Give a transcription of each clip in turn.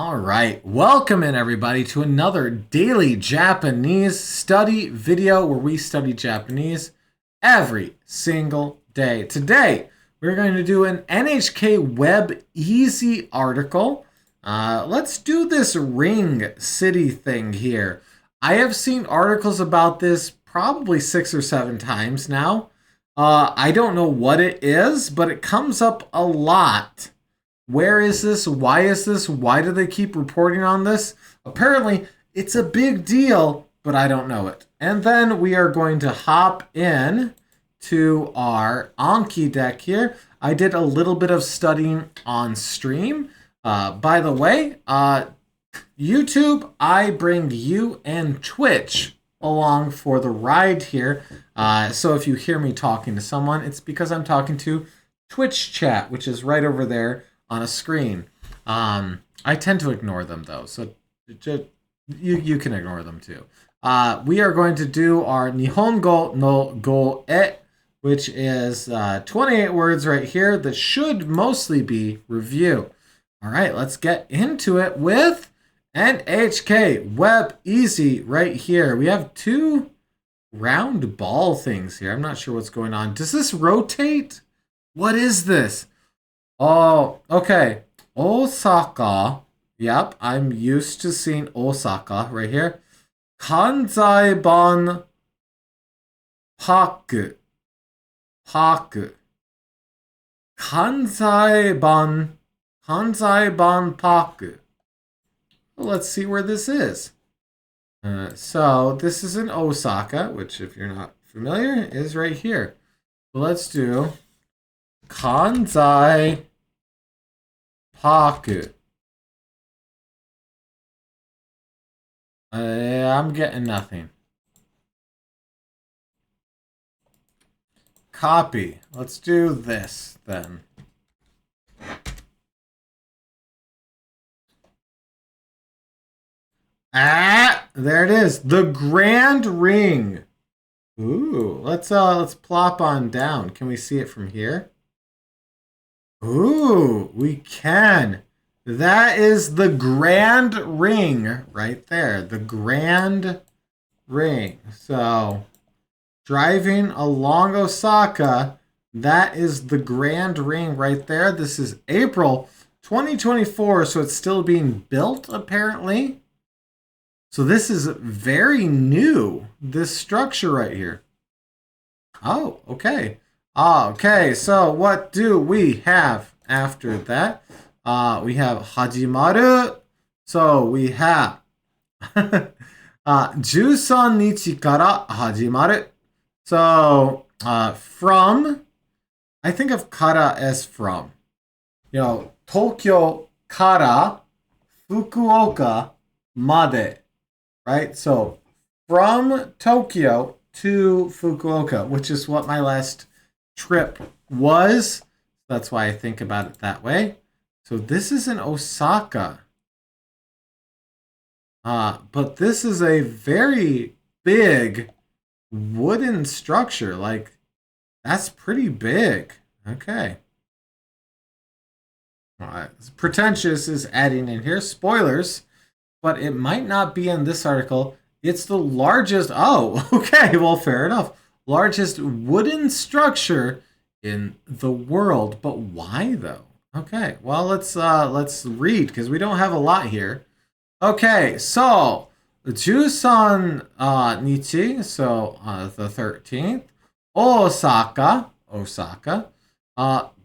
All right, welcome in everybody to another daily Japanese study video where we study Japanese every single day. Today, we're going to do an NHK Web Easy article. Let's do this ring city thing here. I have seen articles about this probably 6 or 7 times now. I don't know what it is, but it comes up a lot. Where is this? Why is this? Why do they keep reporting on this? Apparently, it's a big deal, but I don't know it. And then we are going to hop in to our Anki deck here. I did a little bit of studying on stream. By the way, YouTube, I bring you and Twitch along for the ride here. So if you hear me talking to someone, it's because I'm talking to Twitch chat, which is right over there on a screen. I tend to ignore them though, so you can ignore them too. We are going to do our Nihongo no go e, which is 28 words right here that should mostly be review. All right, let's get into it with NHK Web Easy right here. We have two round ball things here. I'm not sure what's going on. Does this rotate? What is this? Oh, okay. Osaka. Yep, I'm used to seeing Osaka right here. Kanzai-ban Paku. Paku. Kanzai-ban Paku. Well, let's see where this is. So this is in Osaka, which if you're not familiar, is right here. So let's do Kanzai Paku. I'm getting nothing. Copy. Let's do this then. There it is. The Grand Ring. Ooh, let's plop on down. Can we see it from here? Ooh, we can. That is the Grand Ring right there. The Grand Ring. So, driving along Osaka, that is the Grand Ring right there. This is April 2024, so it's still being built apparently. So this is very new, this structure right here. Oh, okay. Okay, so what do we have after that? We have Hajimaru. So we have 13日から始まる. So from, I think of kara as from. You know, Tokyo kara Fukuoka made. Right? So from Tokyo to Fukuoka, which is what my last trip was. That's why I think about it that way. So this is in Osaka. But this is a very big wooden structure. Like, that's pretty big. Okay. All right. Pretentious is adding in here. Spoilers. But it might not be in this article. It's the largest, oh, okay, well, fair enough. Largest wooden structure in the world. But why though? Okay, well, let's read because we don't have a lot here. Okay, so 13 nichi, so the 13th. Osaka.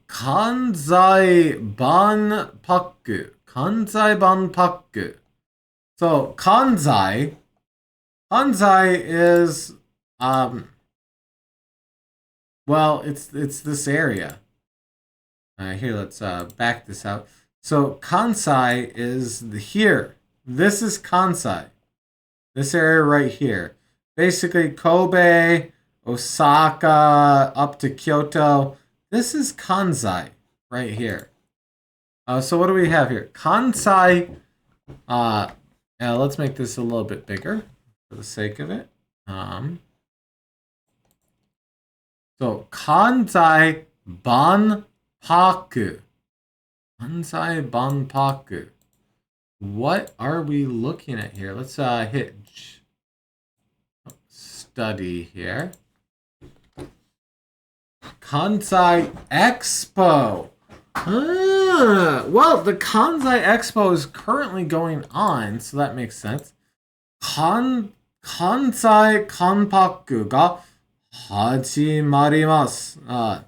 Kanzai Banpaku. Kanzai Banpaku. So Kanzai is well, it's this area. Here, let's back this out. So Kansai is here. This is Kansai. This area right here. Basically Kobe, Osaka, up to Kyoto. This is Kansai right here. So what do we have here? Kansai. Let's make this a little bit bigger for the sake of it. So Kansai Banpaku. Kansai Banpaku. What are we looking at here? Let's hit study here. Kansai Expo. Well, the Kansai Expo is currently going on, so that makes sense. Kansai Kanpaku ga hajimarimasu.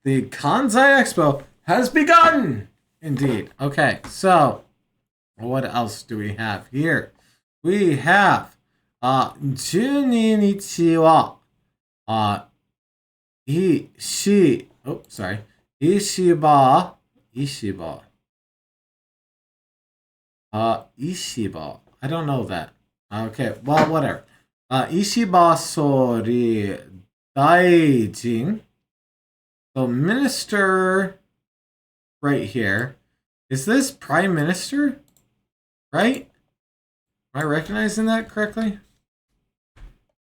The Kansai Expo has begun! Indeed. Okay, so what else do we have here? We have 12日は Ishiba. I don't know that. Okay, well, whatever. Ishiba Sori Daijin. So, minister right here. Is this prime minister? Right? Am I recognizing that correctly?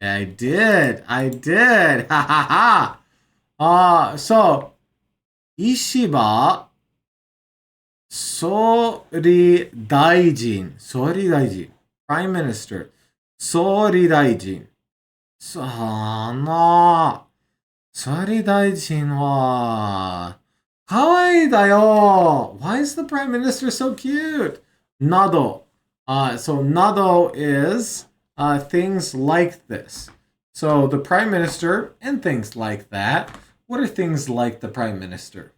Yeah, I did. Ha ha ha. So, Ishiba Sori Daijin. Prime Minister. Sori Daijin. 総理大臣は可愛いだよ. Why is the Prime Minister so cute? Nado. So nado is things like this. So the Prime Minister and things like that. What are things like the Prime Minister?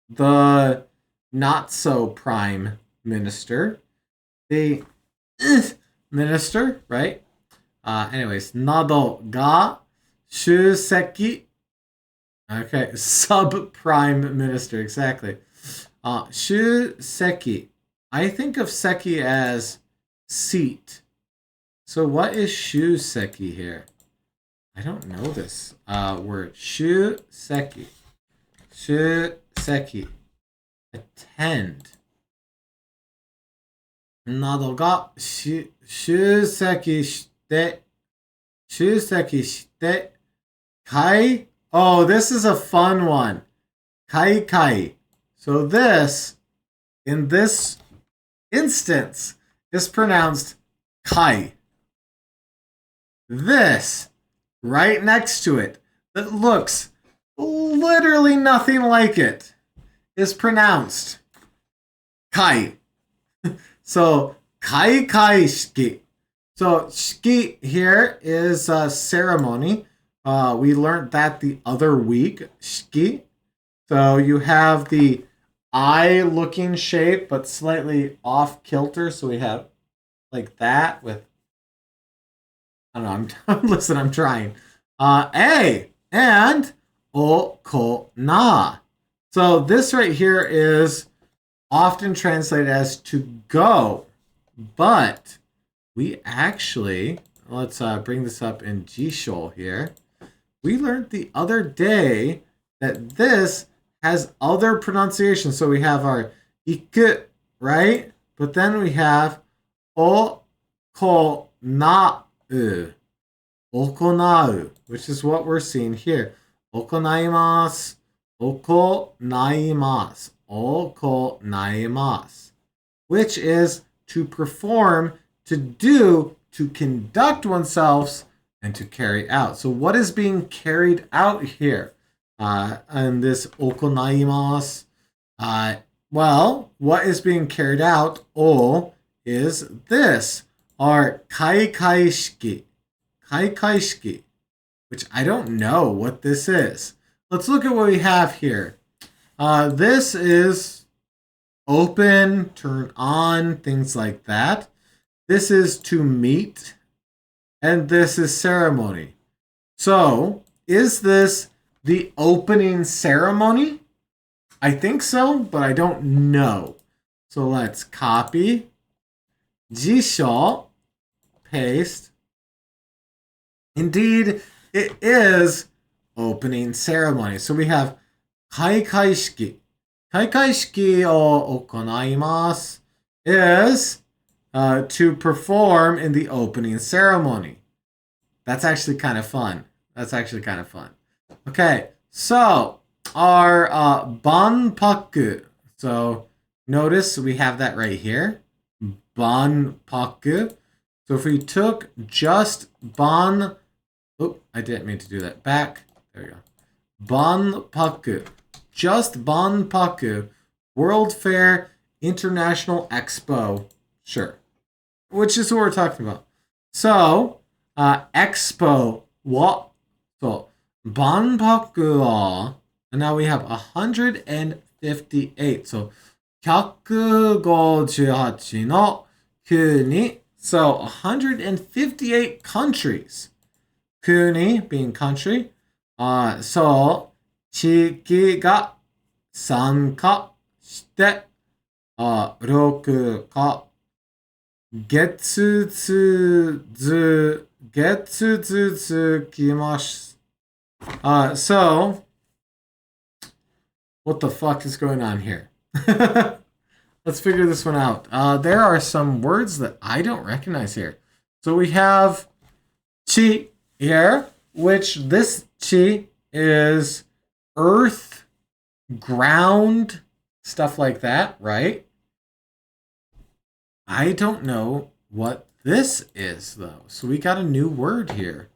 The not so Prime Minister. The Minister, right? Anyways, nado ga shuseki. Okay, sub-prime minister, exactly. Shuseki. I think of seki as seat. So what is shuseki here? I don't know this word. Shuseki. Shuseki. Attend. Nado ga shuseki shite. Kai. Oh, this is a fun one. Kai kai. So this, in this instance, is pronounced kai. This, right next to it, that looks literally nothing like it, is pronounced kai. So, kai kai shiki. So, shiki here is a ceremony. We learned that the other week, shiki. So you have the eye-looking shape, but slightly off kilter. So we have like that with, I don't know. Listen, I'm trying. A and o ko na. So this right here is often translated as to go, but we actually, let's bring this up in Jishol here. We learned the other day that this has other pronunciations. So we have our iku, right? But then we have o ko na u. Okonau, which is what we're seeing here. Okonaimasu. Okonaimasu. Okonaimasu. Which is to perform, to do, to conduct oneself, and to carry out. So what is being carried out here in this okonaimasu? Well, what is being carried out, is this, our kaikai shiki. Kaikai shiki, which I don't know what this is. Let's look at what we have here. This is open, turn on, things like that. This is to meet. And this is ceremony. So, is this the opening ceremony? I think so, but I don't know. So let's copy, Jisho, paste. Indeed, it is opening ceremony. So we have kaikai shiki. Kaikai shiki o okonaimasu is to perform in the opening ceremony. That's actually kind of fun. Okay, so our banpaku. So notice we have that right here. banpaku. So if we took just ban, oh, I didn't mean to do that. Back, there we go. Banpaku, just banpaku, World Fair International Expo, sure, which is what we're talking about. So, expo, what? So, banpaku wa, and now we have 158. So, 158の国. So, 158 countries. Kuni being country. So, 地域が参加して、6か月続きます。So, what the fuck is going on here? Let's figure this one out. There are some words that I don't recognize here. So we have chi here, which this chi is earth, ground, stuff like that, right? I don't know what this is though. So we got a new word here.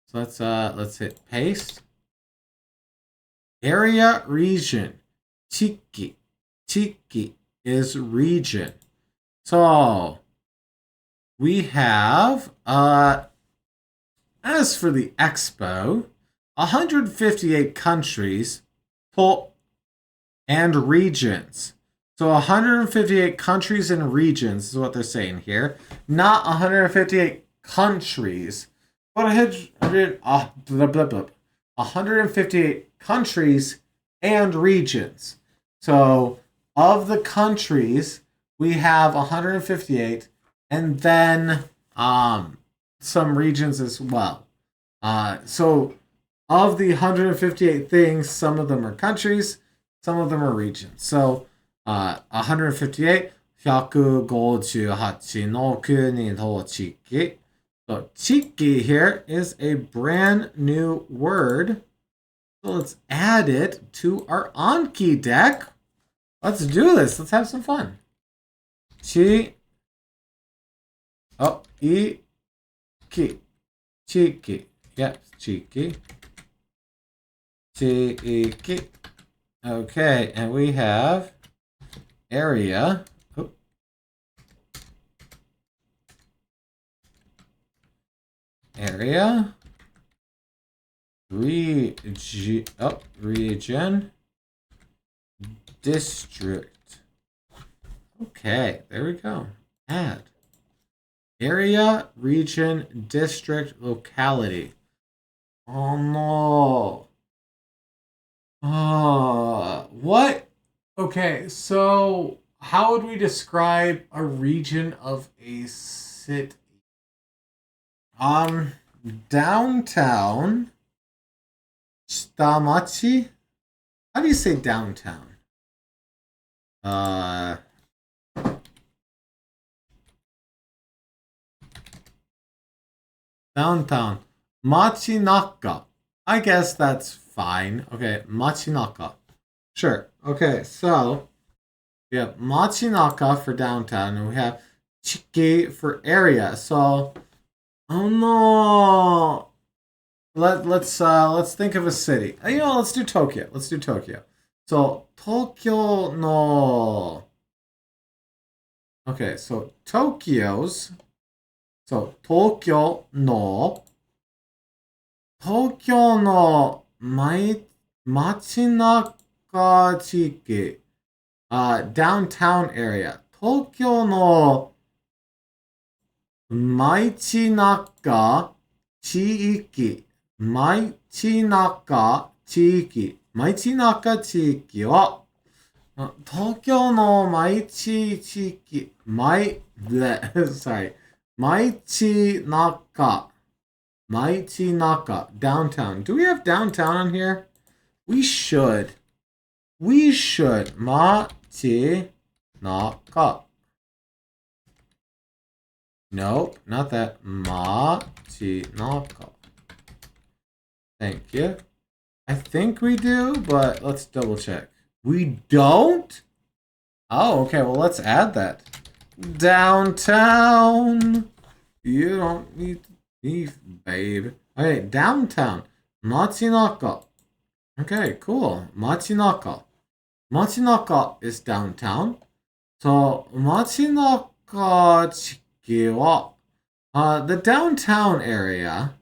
So let's hit paste. Area, region. Chiki. Chiki is region. So we have as for the expo, 158 countries and regions. So 158 countries and regions is what they're saying here. Not 158 countries, but 158 countries and regions. So of the countries, we have 158, and then some regions as well. So of the 158 things, some of them are countries, some of them are regions. So 158, 158の国と地域. So chiki here is a brand new word. So let's add it to our Anki deck. Let's do this. Let's have some fun. Chiki. Chiki. Yep, chiki. Chiki. Okay, and we have area. Oh. Area. Region. District. Okay, there we go. Add. Area, region, district, locality. Oh no. What? Okay, so how would we describe a region of a city? Downtown. Shitamachi? How do you say downtown? Downtown. Machinaka. I guess that's fine. Okay, Machinaka. Sure. Okay, so we have Machinaka for downtown, and we have Chiki for area. So, oh no. Let's think of a city. Let's do Tokyo. Let's do Tokyo. So Tokyo no. Okay, so Tokyo's. So Tokyo no. Tokyo no machinaka chiki. Downtown area. Tokyo no machinaka chiki. Machinaka chiki. Machinaka chiki wa Tokyo no maichi chiki. Sorry. Machinaka. Downtown. Do we have downtown on here? We should. Machinaka. Nope, not that. Machinaka. Thank you. I think we do, but let's double check. We don't? Oh, okay, well, let's add that. downtown. You don't need to leave, babe. Okay, downtown. Machinaka. Okay, cool. Machinaka. Machinaka is downtown. So, Machinaka chiki wa, the downtown area.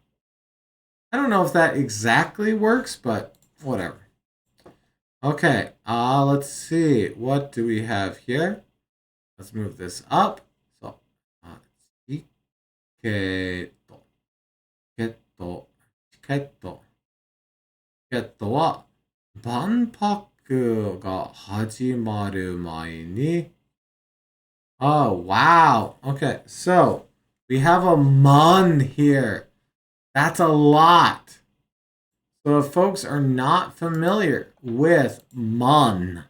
I don't know if that exactly works, but whatever. Okay, let's see. What do we have here? Let's move this up. So, chiketo. Chiketo. チケットは万博が始まる前に Oh, wow. Okay, so we have a mon here. That's a lot. So if folks are not familiar with mon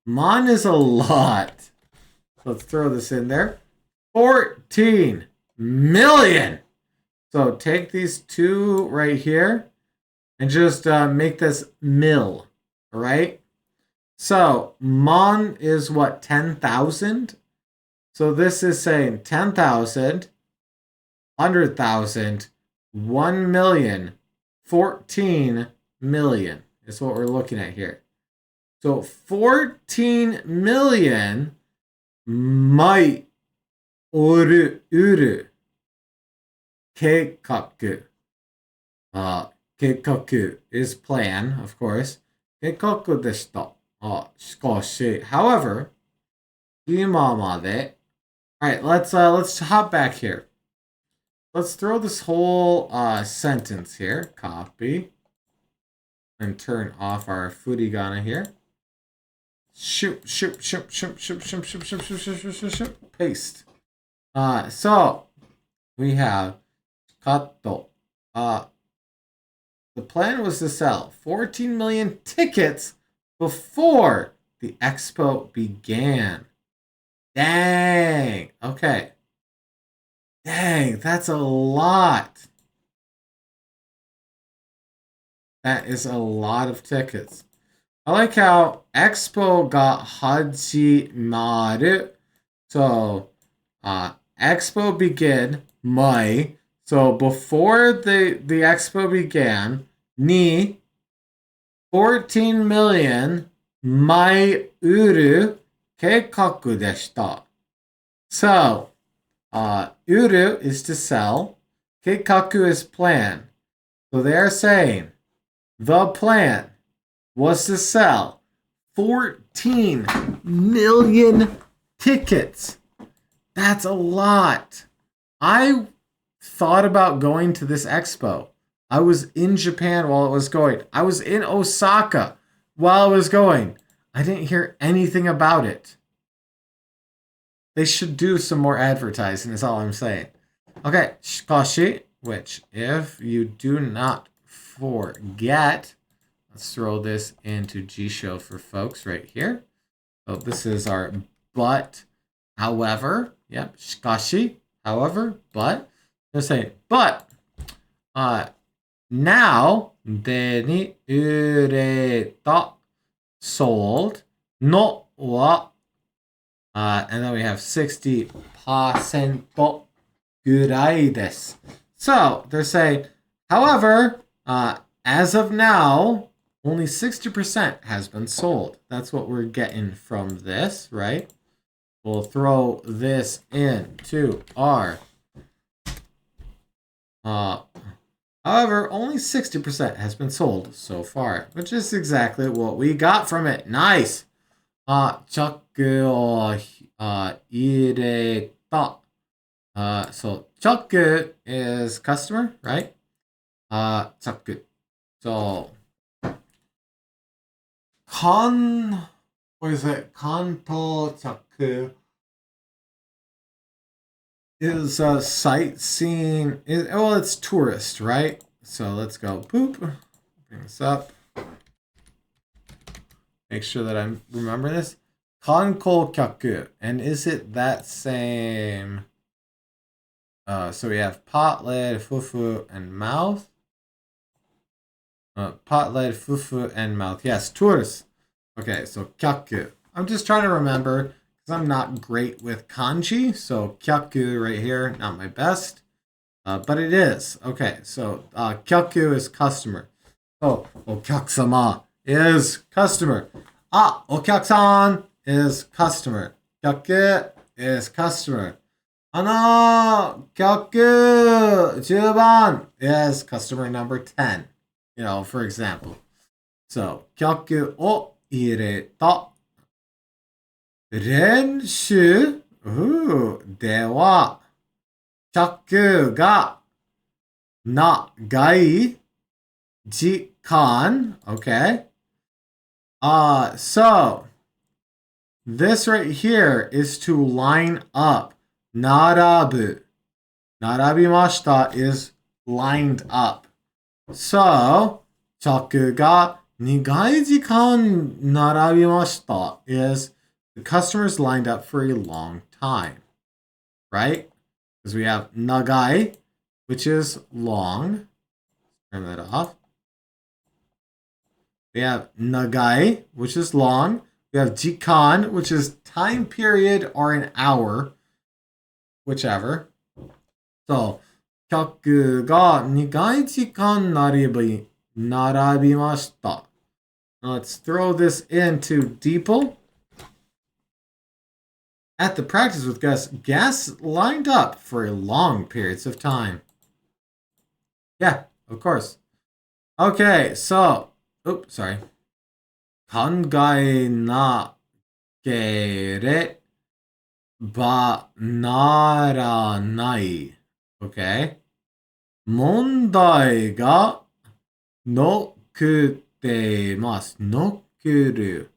is a lot. So let's throw this in there. 14 million. So take these two right here and just make this mil, all right? So mon is what, 10,000? So this is saying 10,000, 100,000, 1 million, 14 million is what we're looking at here. So 14 million mai oru uru keikaku. Keikaku is plan, of course. Keikaku deshita. Shikoshi. However, imamade. All right, let's hop back here. Let's throw this whole sentence here. Copy. And turn off our furigana here. Shoot. Paste. So we have kato. The plan was to sell 14 million tickets before the expo began. Dang. Okay. Dang, that's a lot. That is a lot of tickets. I like how expo got hajimaru. So, expo begin Mai. So before the expo began, ni 14 million mai uru keikaku deshita. So, uru is to sell, keikaku is plan. So they're saying the plan was to sell 14 million tickets. That's a lot. I thought about going to this expo. I was in Japan while it was going. I was in Osaka while it was going. I didn't hear anything about it. They should do some more advertising, is all I'm saying. Okay, shikashi, which if you do not forget, let's throw this into Jisho for folks right here. So this is our but, however, yep, shikashi, however, but, let's say, but, now, deni ureta, sold, no wa, and then we have 60% ぐらいです. So they're saying, however, as of now, only 60% has been sold. That's what we're getting from this, right? We'll throw this into our however, only 60% has been sold so far, which is exactly what we got from it. Nice. チャックを入れた. So チャック is customer, right? チャック. So what is it? 関東チャック is sightseeing. Well, it's tourist, right? So let's go. Boop. Bring this up. Make sure that I'm remembering this. Kankokyaku. And is it that same? So we have pot, lid, fufu, and mouth. Pot, lid, fufu, and mouth. Yes, tourist. Okay, so kyaku. I'm just trying to remember. because I'm not great with kanji. So kyaku right here, not my best, but it is. Okay, so kyaku is customer. So okyakusama is customer. Okyakusan is customer. Kyaku is customer. 客10番 is customer number 10. You know, for example. So, 客を入れた。練習では、客が長い時間 Okay. So, this right here is to line up. 並ぶ。並びました is lined up. So, 客が長い時間並びました is the customer's lined up for a long time. Right? Because we have 長い, which is long. Turn that off. We have 長い, which is long. We have 時間, which is time period or an hour. Whichever. So, 客が長い時間並びました. Let's throw this into DeepL. At the practice with Gus, guests lined up for long periods of time. Yeah, of course. Okay, so, oops, sorry. 考えなければならない。Okay. 問題が残ってます。残る。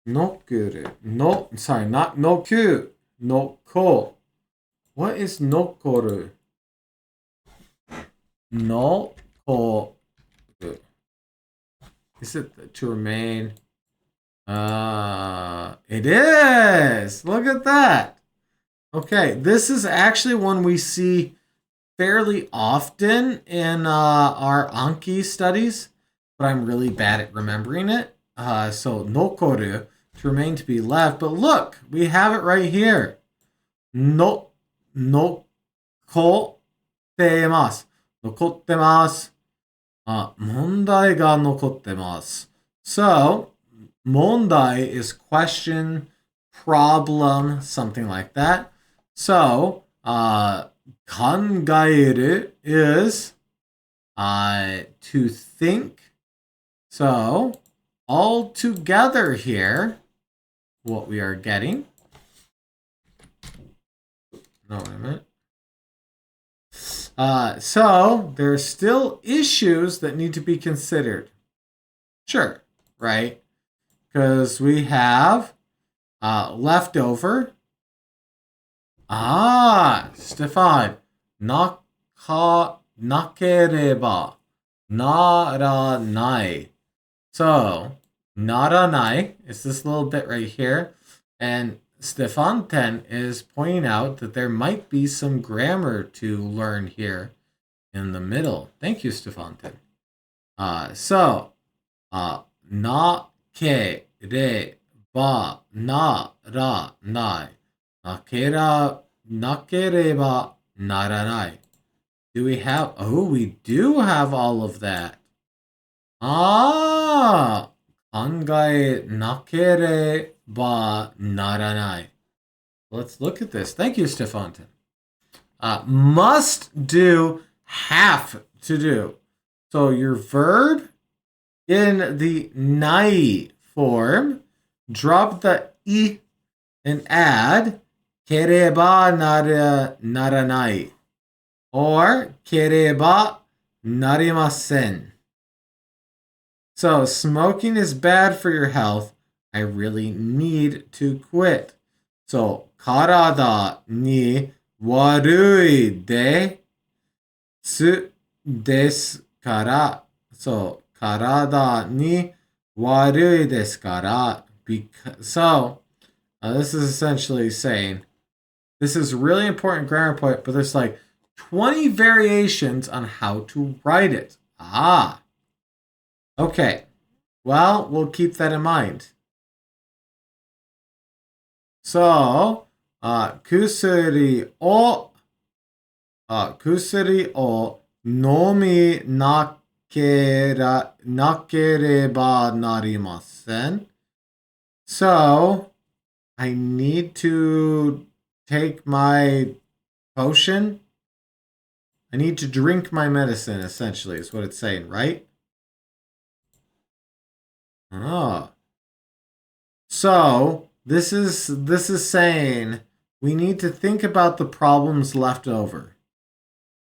残る。No, sorry, not 残る。残。What is 残る? 残る. Is it to remain? It is! Look at that! Okay, this is actually one we see fairly often in our Anki studies, but I'm really bad at remembering it. So, nokoru, to remain, to be left. But look, we have it right here. Nokottemasu. Nokottemasu. 問題が残ってます. So, 問題 is question, problem, something like that. So, 考える is to think. So, all together here, what we are getting. No, wait a minute. So, there are still issues that need to be considered. Sure, right? Because we have leftover. Stefan. なければならない. So, ならない is this little bit right here. And Stefanten is pointing out that there might be some grammar to learn here in the middle. Thank you, Stefanten. So, なければならない。なければならない. Do we have... Oh, we do have all of that. 考えなければならない. Let's look at this. Thank you, Stefanten. Must do, have to do. So your verb in the nai form, drop the I and add ければならない or ければなりません. So, smoking is bad for your health. I really need to quit. So, 体に悪いですから。So, 体に悪いですから. So, this is essentially saying, this is really important grammar point, but there's like 20 variations on how to write it. Okay. Well, we'll keep that in mind. So, kusuri o nomi nakereba narimasen. So, I need to take my potion. I need to drink my medicine, essentially, is what it's saying, right? Oh. So, this is saying we need to think about the problems left over.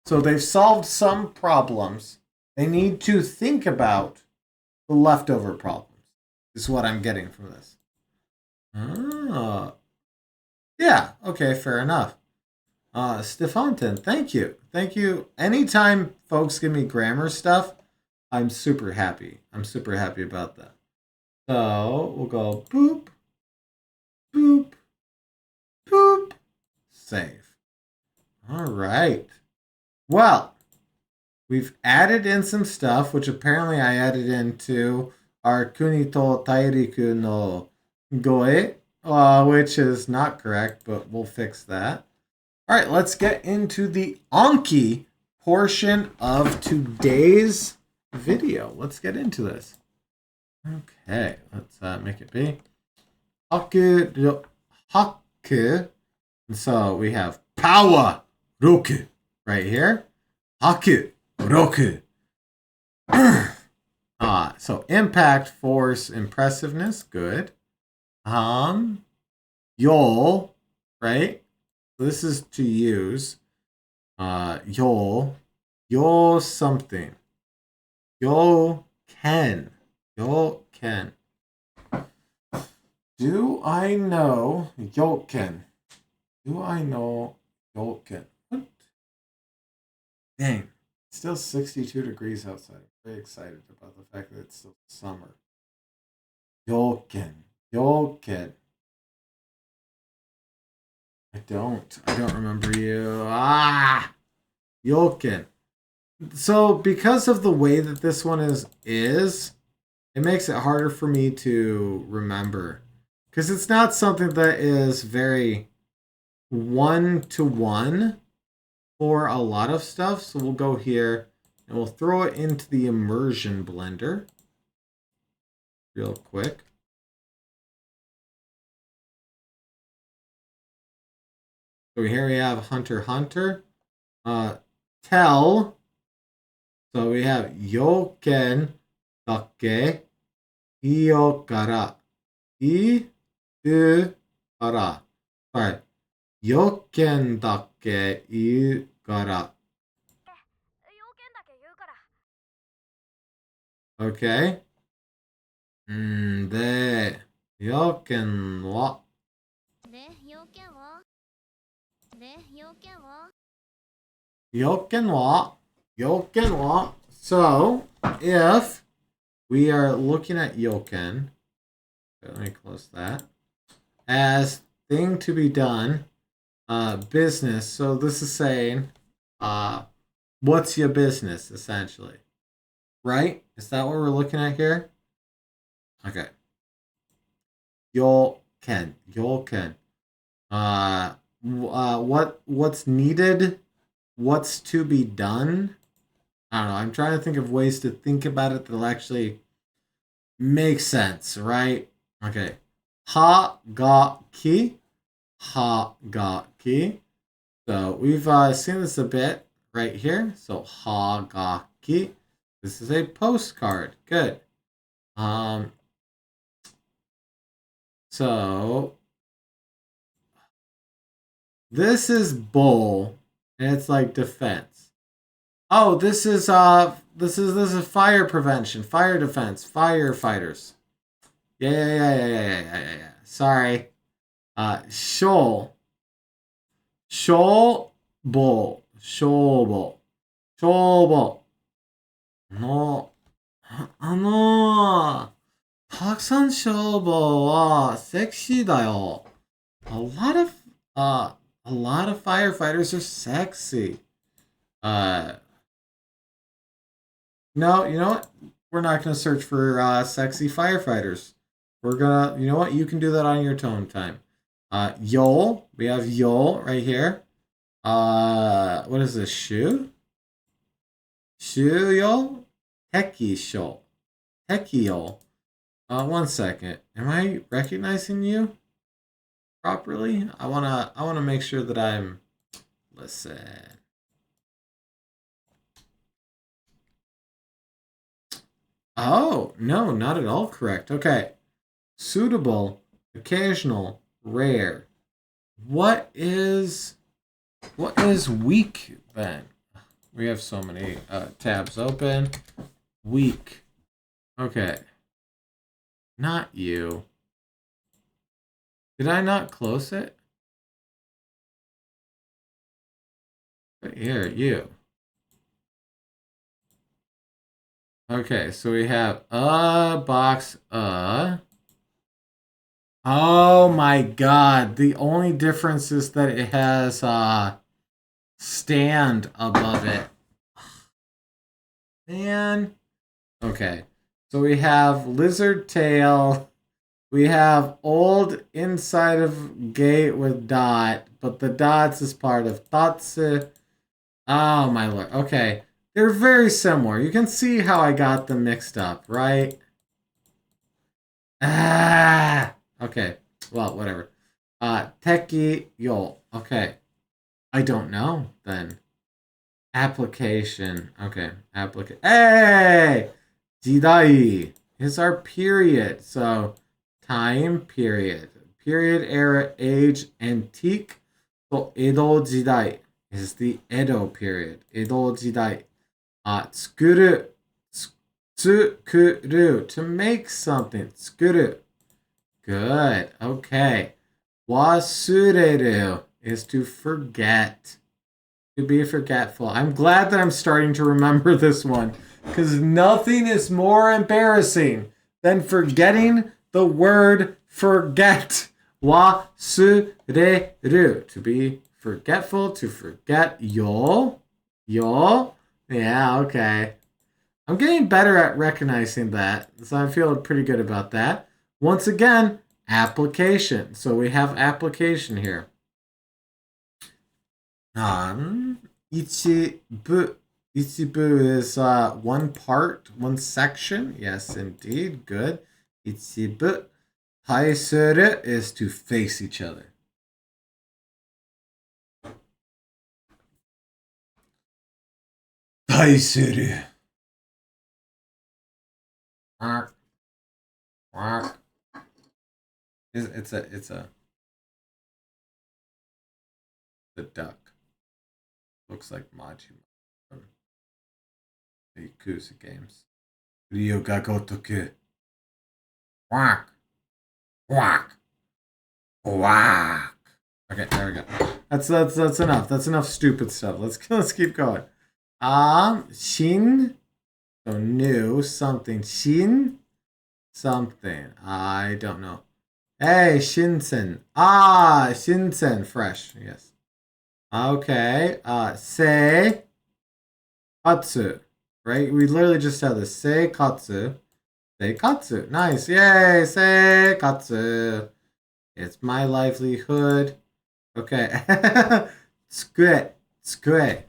So they've solved some problems. They need to think about the leftover problems. Is what I'm getting from this. Ah. Yeah, okay, fair enough. Stefanton, thank you. Thank you. Anytime folks give me grammar stuff, I'm super happy. I'm super happy about that. So we'll go boop, boop, boop, save. All right. Well, we've added in some stuff, which apparently I added into our Kunito Tairiku no Goe, which is not correct, but we'll fix that. All right, let's get into the Anki portion of today's video. Let's get into this. Okay, let's make it be. Haku. And so we have power roku right here. Haku roku. So impact, force, impressiveness, good. Yol, right? This is to use. Yol something. Yo can. Do I know Yoken? Do I know Yoken? What? Dang. It's still 62 degrees outside. I'm very excited about the fact that it's still summer. Yoken. I don't remember you. Yoken. So because of the way that this one is, it makes it harder for me to remember. Because it's not something that is very one-to-one for a lot of stuff. So we'll go here and we'll throw it into the immersion blender real quick. So here we have Hunter x Hunter. Tell. So we have Yoken dake iyo kara. Iu kara. Sorry. Yoken dake iu kara. Okay. De yoken wa. Yoken wa. So, if we are looking at yoken, let me close that, as thing to be done, business. So this is saying, what's your business, essentially? Right? Is that what we're looking at here? Okay. Yoken. What's needed? What's to be done? I don't know. I'm trying to think of ways to think about it that'll actually make sense, right? Okay. Ha ga ki. So we've seen this a bit right here. So ha ga ki. This is a postcard. Good. So this is bowl, and it's like defense. Oh, this is fire prevention, fire defense, firefighters. Yeah. Sorry. Shoal bowl. No. たくさん消防はセクシーだよ. A lot of firefighters are sexy. No, you know what? We're not gonna search for sexy firefighters. We're gonna, you know what? You can do that on your own time. Yol. We have Yol right here. What is this? Shu? Shu-yol? Heki-shol. Heki-yol. One second. Am I recognizing you properly? I wanna make sure that I'm. Listen. Oh, no, not at all correct. Okay. Suitable, occasional, rare. What is weak then? We have so many tabs open. Weak. Okay. Not you. Did I not close it? But here, you. Okay, so we have a box, Oh my god, the only difference is that it has stand above it. Man. Okay, so we have lizard tail. We have old inside of gate with dot, but the dots is part of tatsu. Oh my lord. Okay, they're very similar. You can see how I got them mixed up, right? Ah. Okay. Well, whatever. Teki yo. Okay. I don't know then. Application. Okay. Hey! Jidai is our period. So, time period. Period, era, age, antique. So, Edo Jidai is the Edo period. Edo Jidai. Tsukuru. Tsukuru. To make something. Tsukuru. Good. Okay. Wasureru is to forget. To be forgetful. I'm glad that I'm starting to remember this one, because nothing is more embarrassing than forgetting the word forget. Wasureru. To be forgetful, to forget. Yo. Yeah, okay. I'm getting better at recognizing that, so I feel pretty good about that. Once again, application. So we have application here. Ichibu. Ichibu is one part, one section. Yes, indeed. Good. Ichibu. Taisuru is to face each other. Taisuru. It's a the duck. Looks like Majima from the Yakuza games. Ryo ga gotoku. Quack. Quack. Quack. Okay, there we go. That's enough. That's enough stupid stuff. Let's keep going. Shin. So new something. Shin something. I don't know. Hey, Shinsen. Shinsen. Fresh. Yes. Okay. Sei. Katsu. Right? We literally just said this. Sei katsu. Sei katsu. Nice. Yay. Sei katsu. It's my livelihood. Okay. 机。机。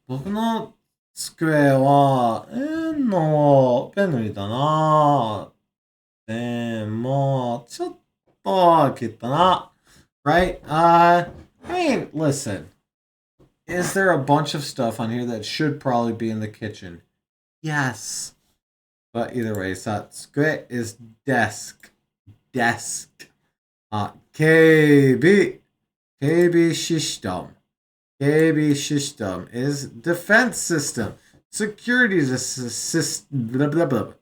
僕の机は円のペンのだな。でも、ちょっと切ったな。Right? I mean, listen. Is there a bunch of stuff on here that should probably be in the kitchen? Yes. But either way, Satsuke is desk. Desk. KB. KB system. KB system is defense system. Security system. Blah, blah, blah.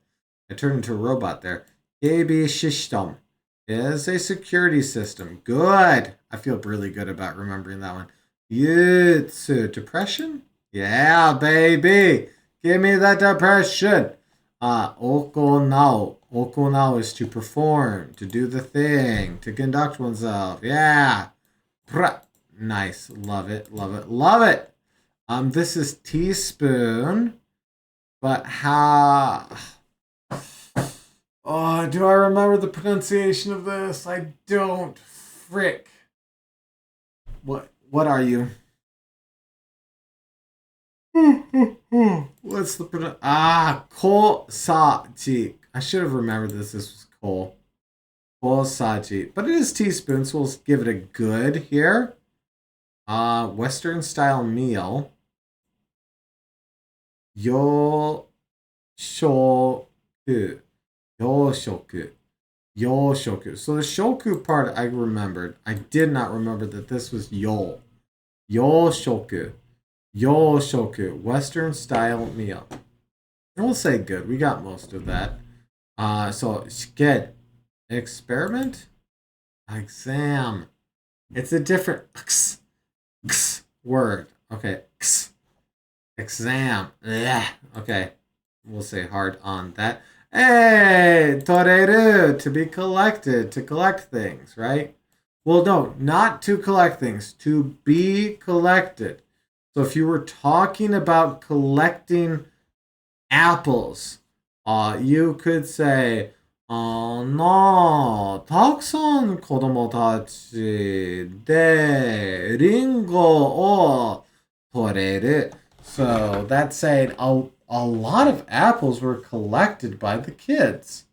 I turned into a robot there. KB system is a security system. Good. I feel really good about remembering that one. Yutsu. Depression? Yeah, baby. Give me that depression. Okonao. Okonao is to perform, to do the thing, to conduct oneself. Yeah. Nice. Love it. Love it. Love it. This is teaspoon. But how... Oh, do I remember the pronunciation of this? I don't. Frick. What are you? What's the kosaji. I should have remembered this. This was ko. Kosaji. But it is teaspoon, so we'll give it a good here. Western style meal. Yo shoku. Yoshoku. Yoshoku. So the shoku part I remembered. I did not remember that this was yo. Yoshoku. Yoshoku. Western style meal. And we'll say good. We got most of that. So shigen. Experiment? Exam. It's a different word. Okay. Exam. Yeah. Okay. We'll say hard on that. Hey, toreru, to be collected, to collect things, right? Well, no, not to collect things, to be collected. So if you were talking about collecting apples, you could say, たくさん子供たちでリンゴを取れる. So that's saying a lot of apples were collected by the kids.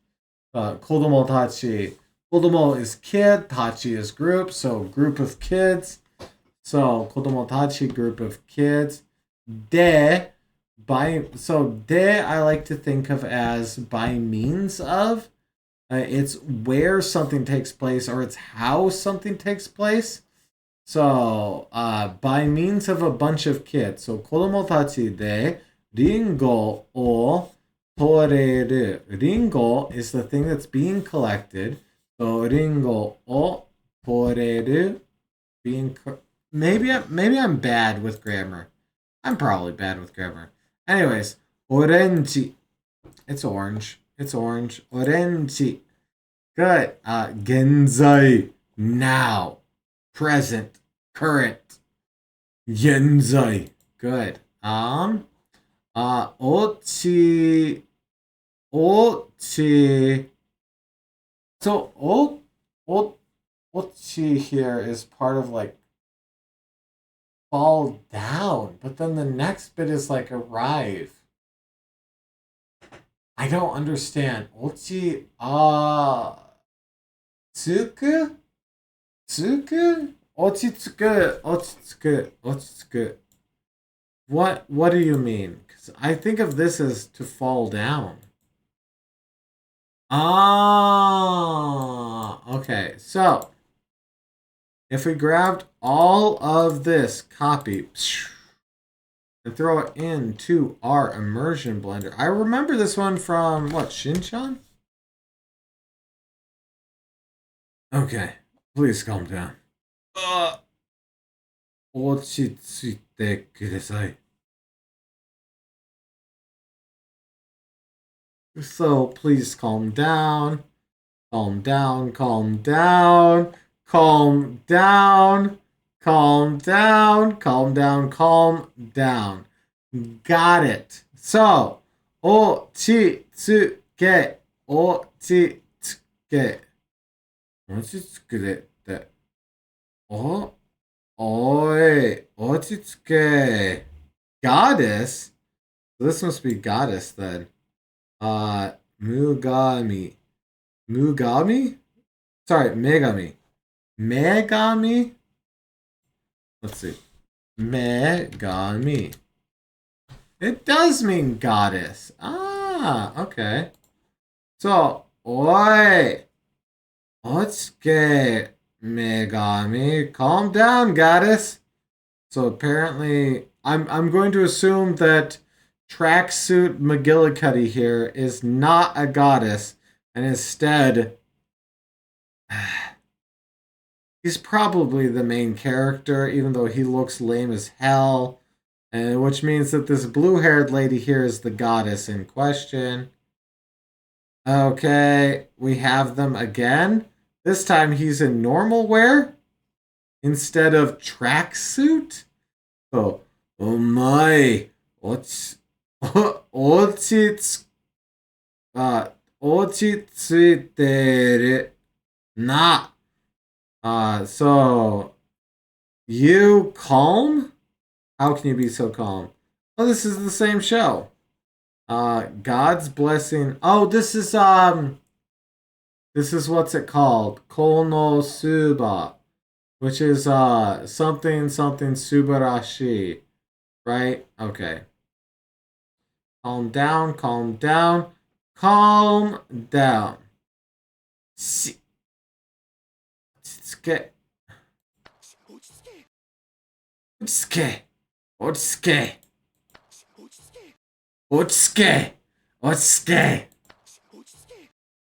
Kodomo tachi. Kodomo is kid, tachi is group, so group of kids. So kodomo tachi, group of kids. De, de I like to think of as by means of. It's where something takes place or it's how something takes place. So, by means of a bunch of kids. So, 子供たちでリンゴを取れる. Ringo is the thing that's being collected. So, リンゴを取れる. Maybe I'm bad with grammar. I'm probably bad with grammar. Anyways, orange. It's orange. It's orange. Orange. Good. Genzai. Now. Present. Current. Genzai. Good. Ochi. Ochi. So, ochi here is part of like fall down, but then the next bit is like arrive. I don't understand. Ochi, tsuku? Tsuku? Ochitsuku, ochitsuku, ochitsuku. What do you mean? Because I think of this as to fall down. Okay. So, if we grabbed all of this copy and throw it into our immersion blender. I remember this one from, what, Shinchan? Okay, please calm down. 落ち着いてください. So please calm down. Calm down, calm down, calm down, calm down, calm down, calm down. Got it. So, 落ち着け, 落ち着け. 落ち着くでって。おい、落ち着け. Goddess? This must be goddess then. Mugami. Mugami? Sorry, Megami. Megami? Let's see. Megami. It does mean goddess. Okay. So, oi. Otsuke, Megami. Calm down, goddess. So apparently, I'm going to assume that tracksuit McGillicuddy here is not a goddess, and instead, he's probably the main character, even though he looks lame as hell. And which means that this blue-haired lady here is the goddess in question. Okay, we have them again. This time he's in normal wear instead of tracksuit. So, oh my, ochitsuiteru na. So You calm? How can you be so calm? Oh, this is the same show. God's blessing. Oh, this is what's it called? Konosuba, which is something something subarashi, right? Okay. Calm down, calm down, calm down. Si. Otsuke. Otsuke. Otsuke. Otsuke. Otsuke.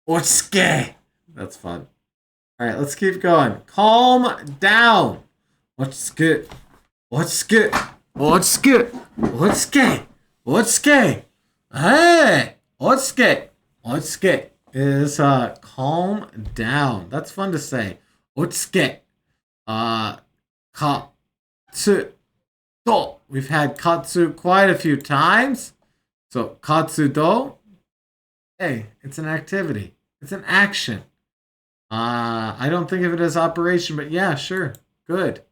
Otsuke. That's fun. All right, let's keep going. Calm down. Otsuke. Otsuke. Otsuke. Otsuke. Otsuke. Hey. Otsuke. Otsuke is calm down. That's fun to say. Otsuke. Katsu. Do. We've had katsu quite a few times. So katsu do. Hey, it's an activity. It's an action. I don't think of it as operation, but yeah, sure. Good.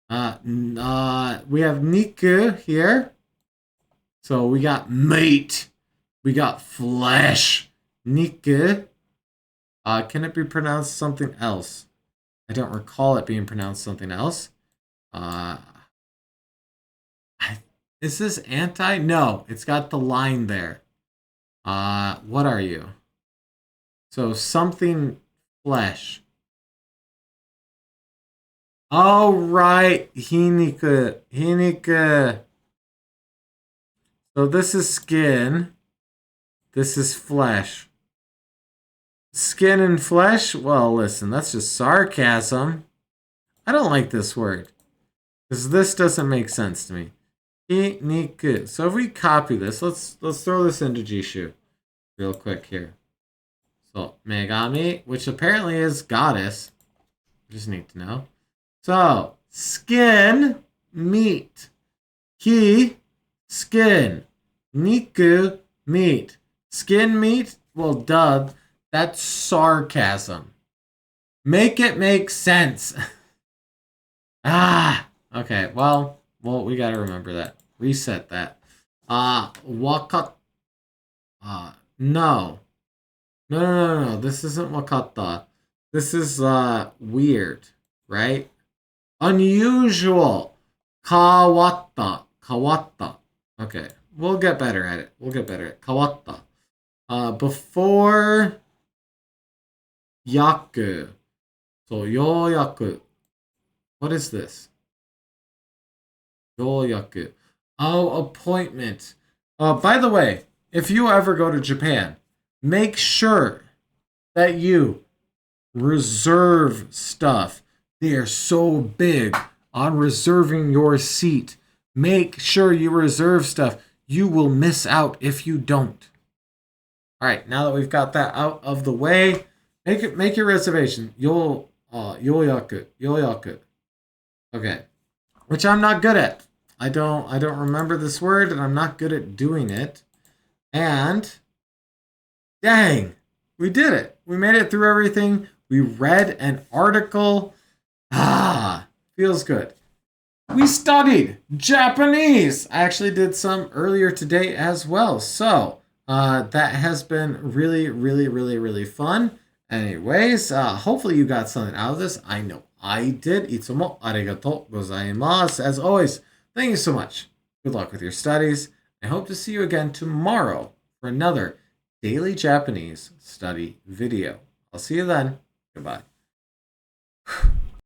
We have niku here. So we got meat. We got flesh. Niku. Can it be pronounced something else? I don't recall it being pronounced something else. Is this anti? No, it's got the line there. What are you? So something flesh. Oh, right. Hiniku. Hiniku. So this is skin. This is flesh. Skin and flesh? Well, listen, that's just sarcasm. I don't like this word. Because this doesn't make sense to me. Hiniku. So if we copy this, let's throw this into Jishu real quick here. So Megami, which apparently is goddess. Just need to know. So skin, meat. Ki, skin. Niku, meat. Skin, meat? Well, duh. That's sarcasm. Make it make sense. Okay. Well, we gotta remember that. Reset that. Wakat. No. No. This isn't wakata. This is weird, right? Unusual. Kawatta. Kawatta. Okay. We'll get better at it. Kawatta. Before yaku. So yoyaku. What is this? Yoyaku. Oh, appointment. By the way, if you ever go to Japan, make sure that you reserve stuff. They are so big on reserving your seat. Make sure you reserve stuff. You will miss out if you don't. All right, now that we've got that out of the way, make your reservation. Yoyaku. Okay. Which I'm not good at. I don't remember this word, and I'm not good at doing it. And dang, we did it. We made it through everything. We read an article. Feels good. We studied Japanese. I actually did some earlier today as well. So that has been really fun. Anyways, hopefully you got something out of this. I know I did. Itsumo arigatou gozaimasu. As always, thank you so much. Good luck with your studies. I hope to see you again tomorrow for another daily Japanese study video. I'll see you then. Goodbye.